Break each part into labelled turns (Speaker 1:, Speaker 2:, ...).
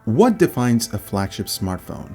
Speaker 1: What defines a flagship smartphone?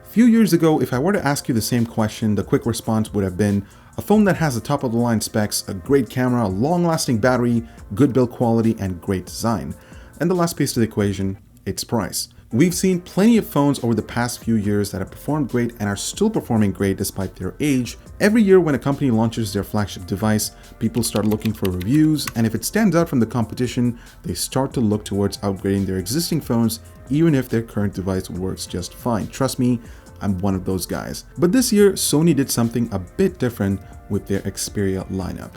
Speaker 1: A few years ago, if I were to ask you the same question, the quick response would have been a phone that has the top of the line specs, a great camera, a long-lasting battery, good build quality, and great design. And the last piece to the equation, its price. We've seen plenty of phones over the past few years that have performed great and are still performing great despite their age. Every year when a company launches their flagship device, people start looking for reviews, and if it stands out from the competition, they start to look towards upgrading their existing phones, even if their current device works just fine. Trust me, I'm one of those guys. But this year, Sony did something a bit different with their Xperia lineup.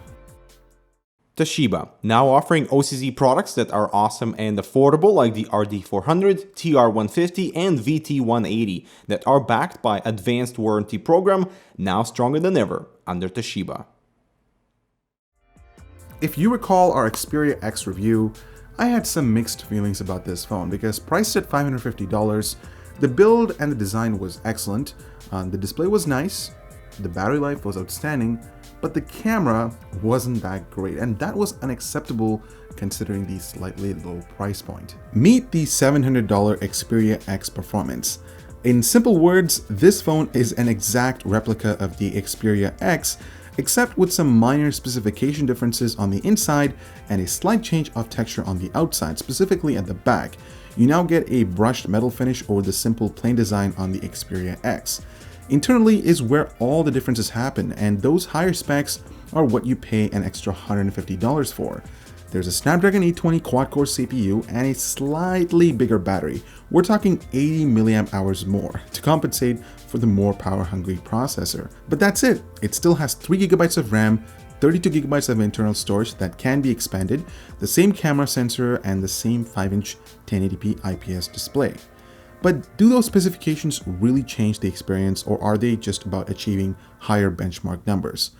Speaker 2: Toshiba, now offering OCZ products that are awesome and affordable like the RD400, TR150 and VT180 that are backed by advanced warranty program, now stronger than ever under Toshiba.
Speaker 1: If you recall our Xperia X review, I had some mixed feelings about this phone because priced at $550, the build and the design was excellent, the display was nice, the battery life was outstanding, but the camera wasn't that great, and that was unacceptable considering the slightly low price point. Meet the $700 Xperia X Perfomance. In simple words, this phone is an exact replica of the Xperia X, except with some minor specification differences on the inside and a slight change of texture on the outside, specifically at the back. You now get a brushed metal finish over the simple plain design on the Xperia X. Internally is where all the differences happen, and those higher specs are what you pay an extra $150 for. There's a Snapdragon 820 quad-core CPU and a slightly bigger battery. We're talking 80 mAh more to compensate for the more power-hungry processor. But that's it. It still has 3GB of RAM, 32GB of internal storage that can be expanded, the same camera sensor, and the same 5-inch 1080p IPS display. But do those specifications really change the experience, or are they just about achieving higher benchmark numbers?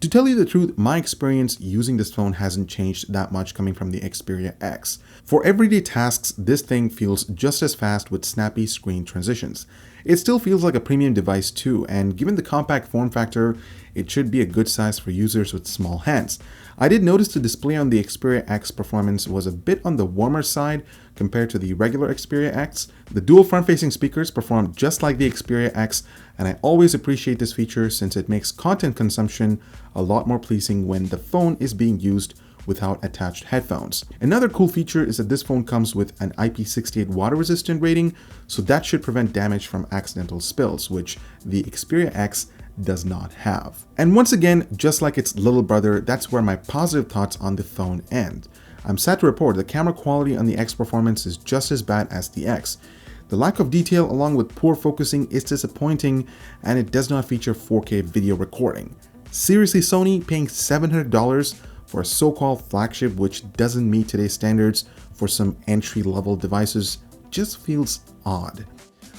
Speaker 1: To tell you the truth, my experience using this phone hasn't changed that much coming from the Xperia X. For everyday tasks, this thing feels just as fast with snappy screen transitions. It still feels like a premium device too, and given the compact form factor, it should be a good size for users with small hands. I did notice the display on the Xperia X Perfomance was a bit on the warmer side compared to the regular Xperia X. The dual front-facing speakers perform just like the Xperia X, and I always appreciate this feature since it makes content consumption a lot more pleasing when the phone is being used without attached headphones. Another cool feature is that this phone comes with an IP68 water resistant rating, so that should prevent damage from accidental spills, which the Xperia X does not have. And once again, just like its little brother, that's where my positive thoughts on the phone end. I'm sad to report the camera quality on the X Perfomance is just as bad as the X. The lack of detail along with poor focusing is disappointing, and it does not feature 4K video recording. Seriously, Sony, paying $700 for a so-called flagship which doesn't meet today's standards for some entry-level devices just feels odd.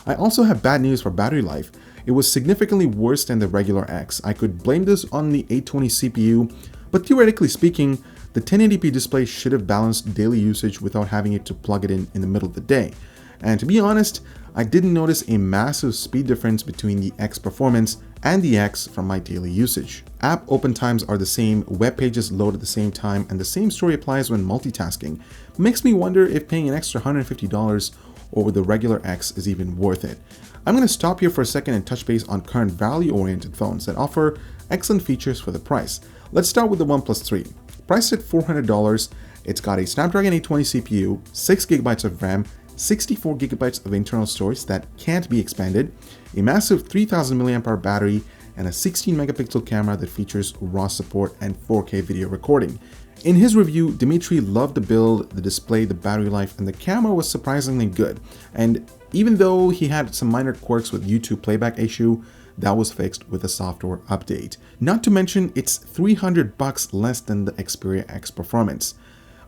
Speaker 1: I also have bad news for battery life. It was significantly worse than the regular X. I could blame this on the 820 CPU, but theoretically speaking, the 1080p display should have balanced daily usage without having it to plug it in the middle of the day. And to be honest, I didn't notice a massive speed difference between the X Perfomance and the X from my daily usage. App open times are the same, web pages load at the same time, and the same story applies when multitasking. Makes me wonder if paying an extra $150 over the regular X is even worth it. I'm going to stop here for a second and touch base on current value-oriented phones that offer excellent features for the price. Let's start with the OnePlus 3. Priced at $400, it's got a Snapdragon 820 CPU, 6GB of RAM, 64GB of internal storage that can't be expanded, a massive 3000 mAh battery, and a 16-megapixel camera that features RAW support and 4K video recording. In his review, Dimitri loved the build, the display, the battery life, and the camera was surprisingly good. And even though he had some minor quirks with YouTube playback issue, that was fixed with a software update. Not to mention, it's $300 less than the Xperia X Perfomance.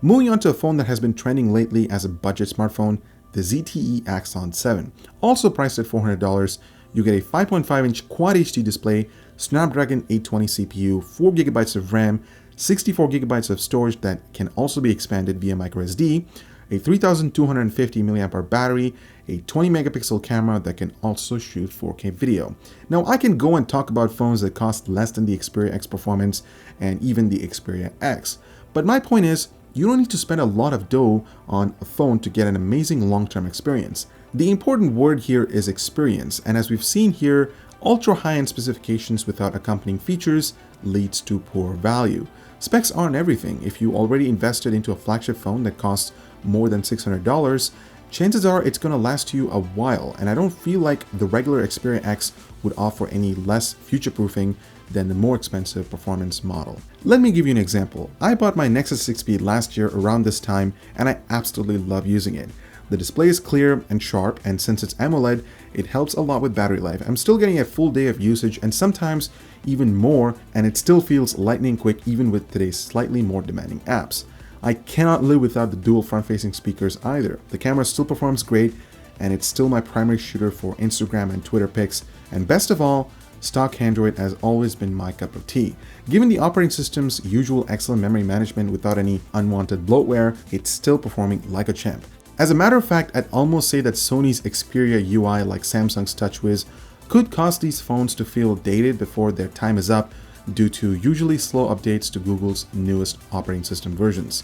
Speaker 1: Moving on to a phone that has been trending lately as a budget smartphone, the ZTE Axon 7. Also priced at $400, you get a 5.5-inch Quad HD display, Snapdragon 820 CPU, 4GB of RAM, 64GB of storage that can also be expanded via microSD, a 3250 mAh battery, a 20-megapixel camera that can also shoot 4K video. Now, I can go and talk about phones that cost less than the Xperia X Perfomance and even the Xperia X, but my point is, You don't need to spend a lot of dough on a phone to get an amazing long-term experience. The important word here is experience, and as we've seen here, ultra high-end specifications without accompanying features leads to poor value. Specs aren't everything. If you already invested into a flagship phone that costs more than $600, chances are it's going to last you a while, and I don't feel like the regular XPERIA X would offer any less future-proofing than the more expensive performance model. Let me give you an example. I bought my Nexus 6 Speed last year around this time, and I absolutely love using it. The display is clear and sharp, and since it's AMOLED, it helps a lot with battery life. I'm still getting a full day of usage and sometimes even more, and it still feels lightning quick even with today's slightly more demanding apps. I cannot live without the dual front-facing speakers either. The camera still performs great, and it's still my primary shooter for Instagram and Twitter pics, and best of all, stock Android has always been my cup of tea. Given the operating system's usual excellent memory management without any unwanted bloatware, it's still performing like a champ. As a matter of fact, I'd almost say that Sony's Xperia UI, like Samsung's TouchWiz, could cause these phones to feel dated before their time is up due to usually slow updates to Google's newest operating system versions.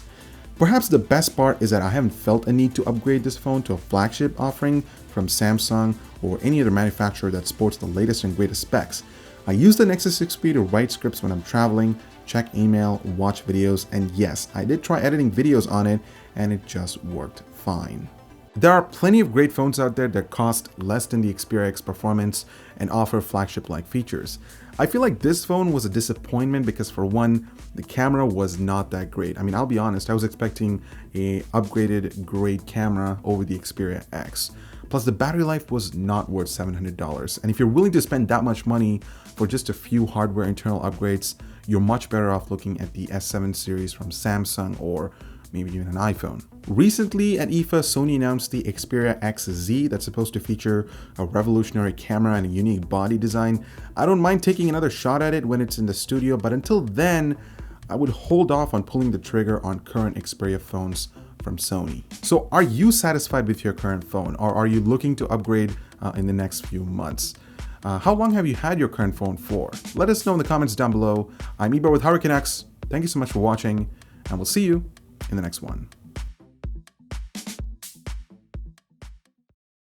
Speaker 1: Perhaps the best part is that I haven't felt a need to upgrade this phone to a flagship offering from Samsung or any other manufacturer that sports the latest and greatest specs. I use the Nexus 6P to write scripts when I'm traveling, check email, watch videos, and yes, I did try editing videos on it and it just worked fine. There are plenty of great phones out there that cost less than the XPERIA X Perfomance and offer flagship-like features. I feel like this phone was a disappointment because for one, the camera was not that great. I mean, I'll be honest, I was expecting a upgraded great camera over the XPERIA X. Plus the battery life was not worth $700. And if you're willing to spend that much money for just a few hardware internal upgrades, you're much better off looking at the S7 series from Samsung or maybe even an iPhone. Recently at IFA, Sony announced the XPERIA XZ that's supposed to feature a revolutionary camera and a unique body design. I don't mind taking another shot at it when it's in the studio, but until then, I would hold off on pulling the trigger on current Xperia phones from Sony. So are you satisfied with your current phone, or are you looking to upgrade in the next few months? How long have you had your current phone for? Let us know in the comments down below. I'm Ibar with Canucks. Thank you so much for watching, and we'll see you in the next one.